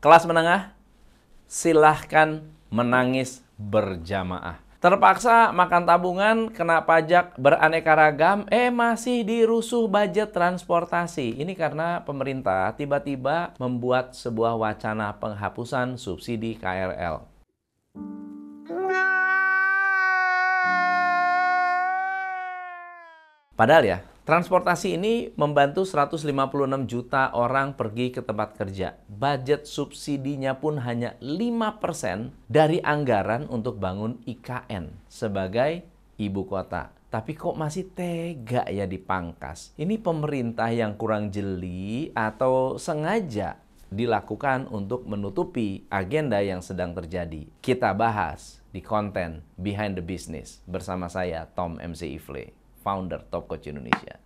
Kelas menengah, silahkan menangis berjamaah. Terpaksa makan tabungan, kena pajak beraneka ragam, masih dirusuh budget transportasi. Ini karena pemerintah tiba-tiba membuat sebuah wacana penghapusan subsidi KRL. Padahal ya, transportasi ini membantu 156 juta orang pergi ke tempat kerja. Budget subsidinya pun hanya 5% dari anggaran untuk bangun IKN sebagai ibu kota. Tapi kok masih tega ya dipangkas? Ini pemerintah yang kurang jeli atau sengaja dilakukan untuk menutupi agenda yang sedang terjadi. Kita bahas di konten Behind the Business bersama saya, Tom MC Ifle, founder Top Coach Indonesia.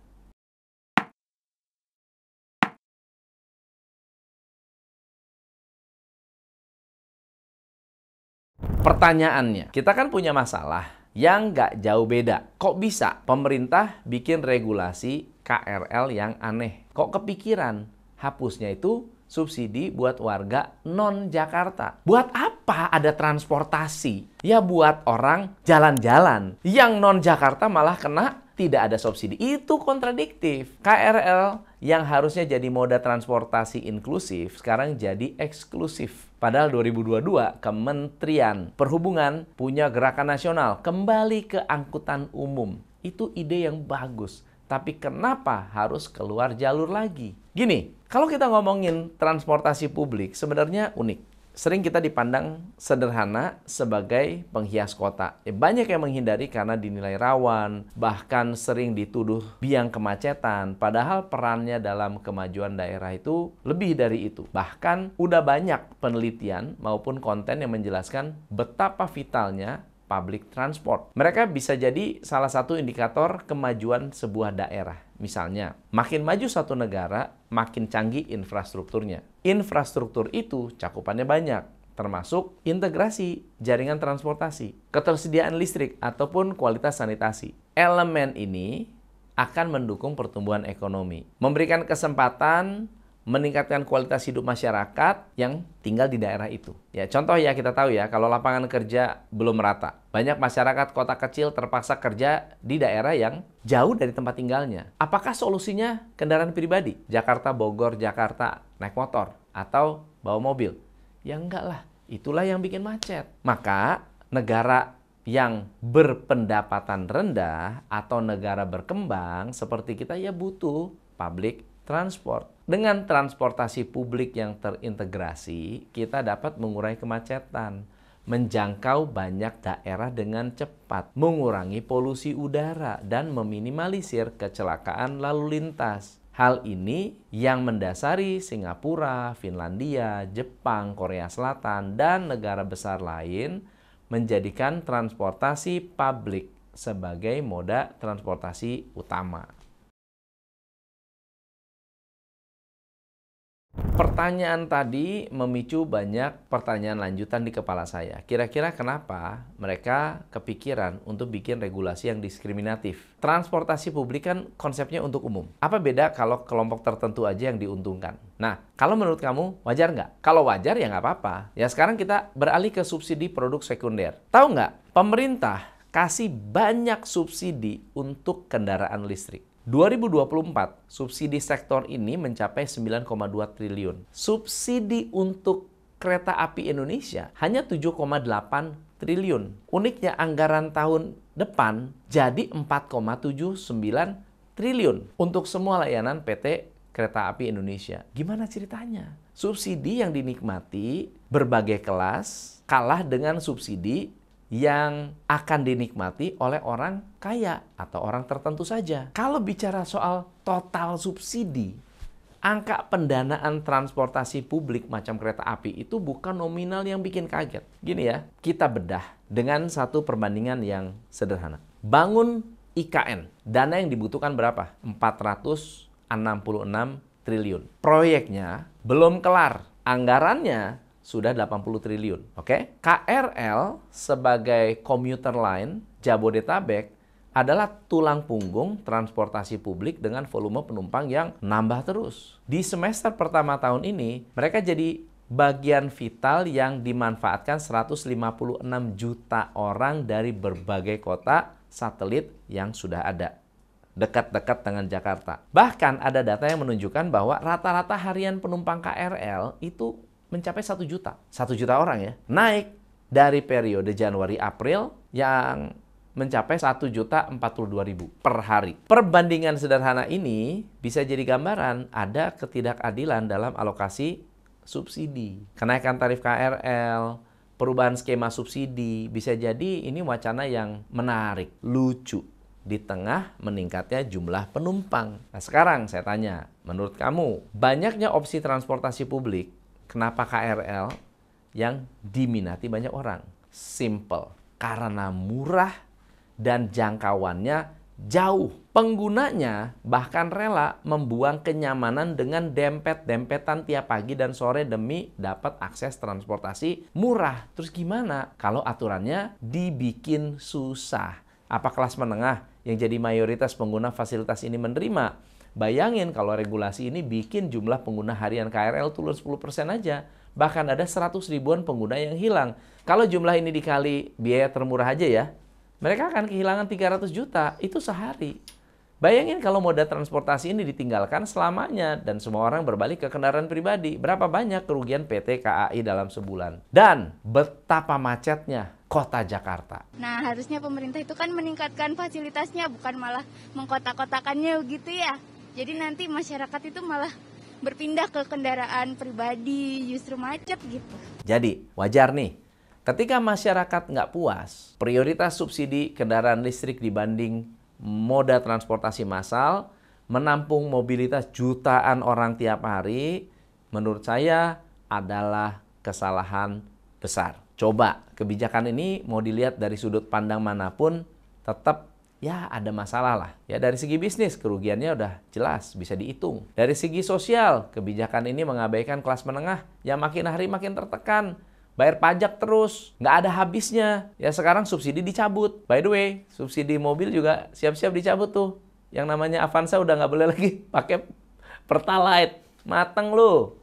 Pertanyaannya, kita kan punya masalah yang nggak jauh beda. Kok bisa pemerintah bikin regulasi KRL yang aneh? Kok kepikiran hapusnya itu subsidi buat warga non-Jakarta? Buat apa ada transportasi? Ya buat orang jalan-jalan. Yang non-Jakarta malah kena tidak ada subsidi. Itu kontradiktif. KRL yang harusnya jadi moda transportasi inklusif sekarang jadi eksklusif. Padahal 2022 Kementerian Perhubungan punya gerakan nasional kembali ke angkutan umum. Itu ide yang bagus. Tapi kenapa harus keluar jalur lagi? Gini, kalau kita ngomongin transportasi publik sebenarnya unik. Sering kita dipandang sederhana sebagai penghias kota. Banyak yang menghindari karena dinilai rawan, bahkan sering dituduh biang kemacetan. Padahal perannya dalam kemajuan daerah itu lebih dari itu. Bahkan udah banyak penelitian maupun konten yang menjelaskan betapa vitalnya public transport. Mereka bisa jadi salah satu indikator kemajuan sebuah daerah. Misalnya, makin maju satu negara, makin canggih infrastrukturnya. Infrastruktur itu cakupannya banyak, termasuk integrasi jaringan transportasi, ketersediaan listrik, ataupun kualitas sanitasi. Elemen ini akan mendukung pertumbuhan ekonomi, memberikan kesempatan meningkatkan kualitas hidup masyarakat yang tinggal di daerah itu. Ya, contoh ya kita tahu ya, kalau lapangan kerja belum merata, banyak masyarakat kota kecil terpaksa kerja di daerah yang jauh dari tempat tinggalnya. Apakah solusinya kendaraan pribadi? Jakarta, Bogor, Jakarta, naik motor atau bawa mobil? Ya enggak lah, itulah yang bikin macet. Maka negara yang berpendapatan rendah atau negara berkembang seperti kita ya butuh public transport. Dengan transportasi publik yang terintegrasi, kita dapat mengurangi kemacetan, menjangkau banyak daerah dengan cepat, mengurangi polusi udara, dan meminimalisir kecelakaan lalu lintas. Hal ini yang mendasari Singapura, Finlandia, Jepang, Korea Selatan, dan negara besar lain menjadikan transportasi publik sebagai moda transportasi utama. Pertanyaan tadi memicu banyak pertanyaan lanjutan di kepala saya. Kira-kira kenapa mereka kepikiran untuk bikin regulasi yang diskriminatif? Transportasi publik kan konsepnya untuk umum. Apa beda kalau kelompok tertentu aja yang diuntungkan? Nah, kalau menurut kamu wajar nggak? Kalau wajar ya nggak apa-apa. Ya sekarang kita beralih ke subsidi produk sekunder. Tahu nggak? Pemerintah kasih banyak subsidi untuk kendaraan listrik. 2024, subsidi sektor ini mencapai 9,2 triliun. Subsidi untuk kereta api Indonesia hanya 7,8 triliun. Uniknya anggaran tahun depan jadi 4,79 triliun untuk semua layanan PT Kereta Api Indonesia. Gimana ceritanya? Subsidi yang dinikmati berbagai kelas kalah dengan subsidi yang akan dinikmati oleh orang kaya atau orang tertentu saja. Kalau bicara soal total subsidi, angka pendanaan transportasi publik macam kereta api itu bukan nominal yang bikin kaget. Gini ya, kita bedah dengan satu perbandingan yang sederhana. Bangun IKN, dana yang dibutuhkan berapa? 466 triliun. Proyeknya belum kelar, anggarannya sudah 80 triliun. Oke? KRL sebagai komuter line Jabodetabek adalah tulang punggung transportasi publik dengan volume penumpang yang nambah terus. Di semester pertama tahun ini, mereka jadi bagian vital yang dimanfaatkan 156 juta orang dari berbagai kota satelit yang sudah ada dekat-dekat dengan Jakarta. Bahkan ada data yang menunjukkan bahwa rata-rata harian penumpang KRL itu mencapai 1 juta. 1 juta orang ya. Naik dari periode Januari-April yang mencapai 1.042.000 per hari. Perbandingan sederhana ini bisa jadi gambaran ada ketidakadilan dalam alokasi subsidi. Kenaikan tarif KRL, perubahan skema subsidi, bisa jadi ini wacana yang menarik, lucu di tengah meningkatnya jumlah penumpang. Nah sekarang saya tanya, menurut kamu banyaknya opsi transportasi publik, kenapa KRL yang diminati banyak orang? Simple, karena murah dan jangkauannya jauh. Penggunanya bahkan rela membuang kenyamanan dengan dempet-dempetan tiap pagi dan sore demi dapat akses transportasi murah. Terus gimana kalau aturannya dibikin susah? Apa kelas menengah yang jadi mayoritas pengguna fasilitas ini menerima? Bayangin kalau regulasi ini bikin jumlah pengguna harian KRL turun 10% aja. Bahkan ada 100 ribuan pengguna yang hilang. Kalau jumlah ini dikali biaya termurah aja ya, mereka akan kehilangan 300 juta, itu sehari. Bayangin kalau moda transportasi ini ditinggalkan selamanya dan semua orang berbalik ke kendaraan pribadi. Berapa banyak kerugian PT KAI dalam sebulan? Dan betapa macetnya kota Jakarta. Nah, harusnya pemerintah itu kan meningkatkan fasilitasnya, bukan malah mengkotak-kotakannya gitu ya. Jadi nanti masyarakat itu malah berpindah ke kendaraan pribadi, justru macet gitu. Jadi, wajar nih. Ketika masyarakat nggak puas, prioritas subsidi kendaraan listrik dibanding moda transportasi massal, menampung mobilitas jutaan orang tiap hari, menurut saya adalah kesalahan besar. Coba kebijakan ini mau dilihat dari sudut pandang manapun, tetap ya ada masalah lah. Ya dari segi bisnis, kerugiannya udah jelas, bisa dihitung. Dari segi sosial, kebijakan ini mengabaikan kelas menengah yang makin hari makin tertekan. Bayar pajak terus, nggak ada habisnya. Ya sekarang subsidi dicabut. By the way, subsidi mobil juga siap-siap dicabut tuh. Yang namanya Avanza udah nggak boleh lagi pakai Pertalite. Mateng lu.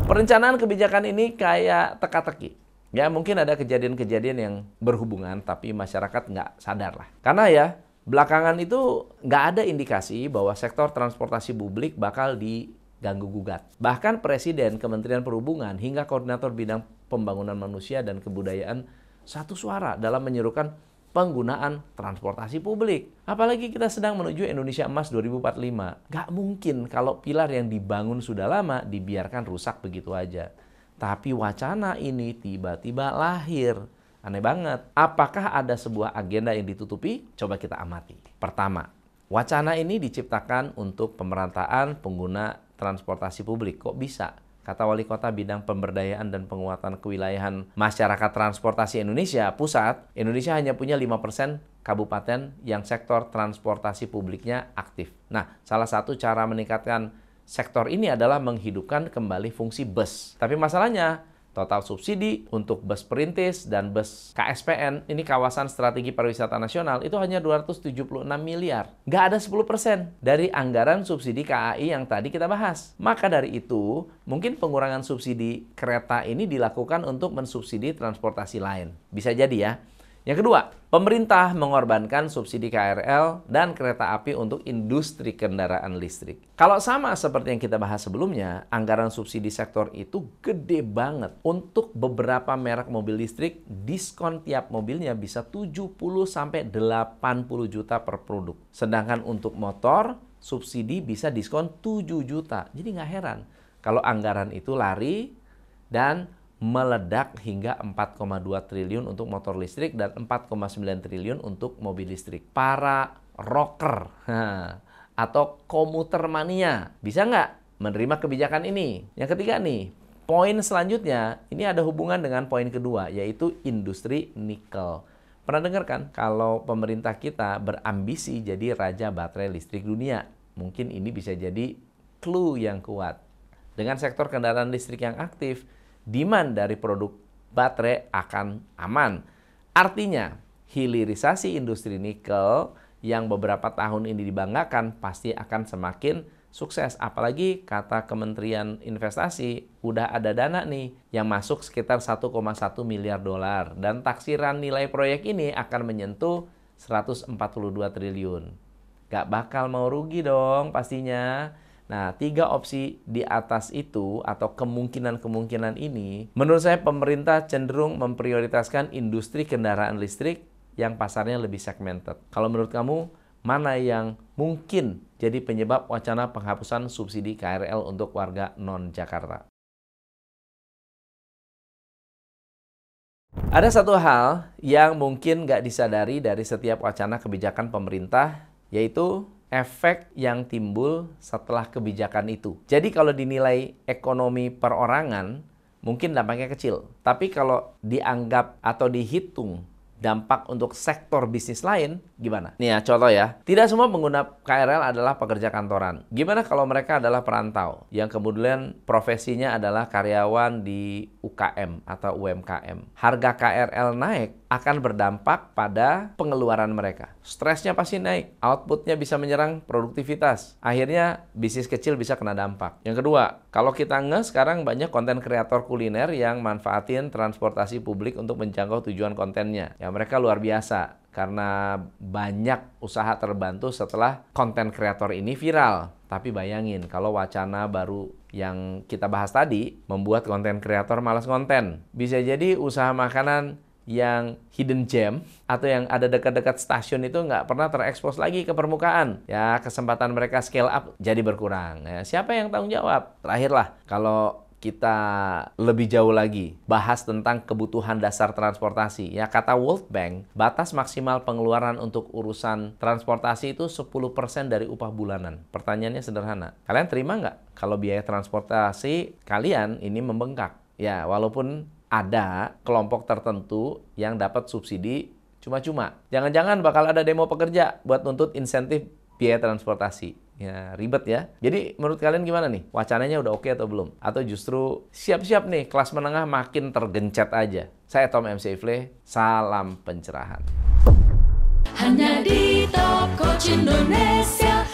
Perencanaan kebijakan ini kayak teka-teki. Ya mungkin ada kejadian-kejadian yang berhubungan, tapi masyarakat nggak sadar lah. Karena ya, belakangan itu nggak ada indikasi bahwa sektor transportasi publik bakal diganggu gugat. Bahkan Presiden, Kementerian Perhubungan, hingga Koordinator Bidang Pembangunan Manusia dan Kebudayaan satu suara dalam menyerukan penggunaan transportasi publik. Apalagi kita sedang menuju Indonesia Emas 2045. Nggak mungkin kalau pilar yang dibangun sudah lama dibiarkan rusak begitu aja. Tapi wacana ini tiba-tiba lahir. Aneh banget. Apakah ada sebuah agenda yang ditutupi? Coba kita amati. Pertama, wacana ini diciptakan untuk pemerataan pengguna transportasi publik. Kok bisa? Kata Wali Kota Bidang Pemberdayaan dan Penguatan Kewilayahan Masyarakat Transportasi Indonesia Pusat, Indonesia hanya punya 5% kabupaten yang sektor transportasi publiknya aktif. Nah, salah satu cara meningkatkan sektor ini adalah menghidupkan kembali fungsi bus. Tapi masalahnya, total subsidi untuk bus perintis dan bus KSPN, ini kawasan strategi pariwisata nasional, itu hanya 276 miliar. Nggak ada 10% dari anggaran subsidi KAI yang tadi kita bahas. Maka dari itu, mungkin pengurangan subsidi kereta ini dilakukan untuk mensubsidi transportasi lain. Bisa jadi ya. Yang kedua, pemerintah mengorbankan subsidi KRL dan kereta api untuk industri kendaraan listrik. Kalau sama seperti yang kita bahas sebelumnya, anggaran subsidi sektor itu gede banget. Untuk beberapa merek mobil listrik, diskon tiap mobilnya bisa 70-80 juta per produk. Sedangkan untuk motor, subsidi bisa diskon 7 juta. Jadi nggak heran kalau anggaran itu lari dan meledak hingga 4,2 triliun untuk motor listrik dan 4,9 triliun untuk mobil listrik. Para rocker atau komuter mania bisa nggak menerima kebijakan ini? Yang ketiga nih, poin selanjutnya ini ada hubungan dengan poin kedua, yaitu industri nikel. Pernah dengar kan kalau pemerintah kita berambisi jadi raja baterai listrik dunia? Mungkin ini bisa jadi clue yang kuat. Dengan sektor kendaraan listrik yang aktif, demand dari produk baterai akan aman. Artinya, hilirisasi industri nikel yang beberapa tahun ini dibanggakan pasti akan semakin sukses. Apalagi kata Kementerian Investasi, udah ada dana nih yang masuk sekitar 1,1 miliar dolar. Dan taksiran nilai proyek ini akan menyentuh 142 triliun. Gak bakal mau rugi dong pastinya. Nah, 3 opsi di atas itu atau kemungkinan-kemungkinan ini, menurut saya pemerintah cenderung memprioritaskan industri kendaraan listrik yang pasarnya lebih segmented. Kalau menurut kamu, mana yang mungkin jadi penyebab wacana penghapusan subsidi KRL untuk warga non-Jakarta? Ada satu hal yang mungkin nggak disadari dari setiap wacana kebijakan pemerintah, yaitu efek yang timbul setelah kebijakan itu. Jadi kalau dinilai ekonomi perorangan, mungkin dampaknya kecil. Tapi kalau dianggap atau dihitung dampak untuk sektor bisnis lain, gimana? Nih ya, contoh ya. Tidak semua pengguna KRL adalah pekerja kantoran. Gimana kalau mereka adalah perantau, yang kemudian profesinya adalah karyawan di UKM atau UMKM. Harga KRL naik akan berdampak pada pengeluaran mereka. Stresnya pasti naik, outputnya bisa menyerang produktivitas. Akhirnya bisnis kecil bisa kena dampak. Yang kedua, kalau kita sekarang banyak konten kreator kuliner yang manfaatin transportasi publik untuk menjangkau tujuan kontennya. Ya mereka luar biasa karena banyak usaha terbantu setelah konten kreator ini viral. Tapi bayangin kalau wacana baru yang kita bahas tadi membuat konten kreator malas konten. Bisa jadi usaha makanan yang hidden gem atau yang ada dekat-dekat stasiun itu nggak pernah terekspos lagi ke permukaan. Ya, kesempatan mereka scale up jadi berkurang. Ya, siapa yang tanggung jawab? Terakhirlah, kalau kita lebih jauh lagi bahas tentang kebutuhan dasar transportasi. Ya, kata World Bank, batas maksimal pengeluaran untuk urusan transportasi itu 10% dari upah bulanan. Pertanyaannya sederhana. Kalian terima nggak kalau biaya transportasi kalian ini membengkak? Ya, walaupun ada kelompok tertentu yang dapat subsidi cuma-cuma. Jangan-jangan bakal ada demo pekerja buat nuntut insentif biaya transportasi. Ya, ribet ya. Jadi menurut kalian gimana nih? Wacananya udah oke atau belum? Atau justru siap-siap nih kelas menengah makin tergencet aja? Saya Tom MC Ifle, salam pencerahan. Hanya di Top Coach Indonesia.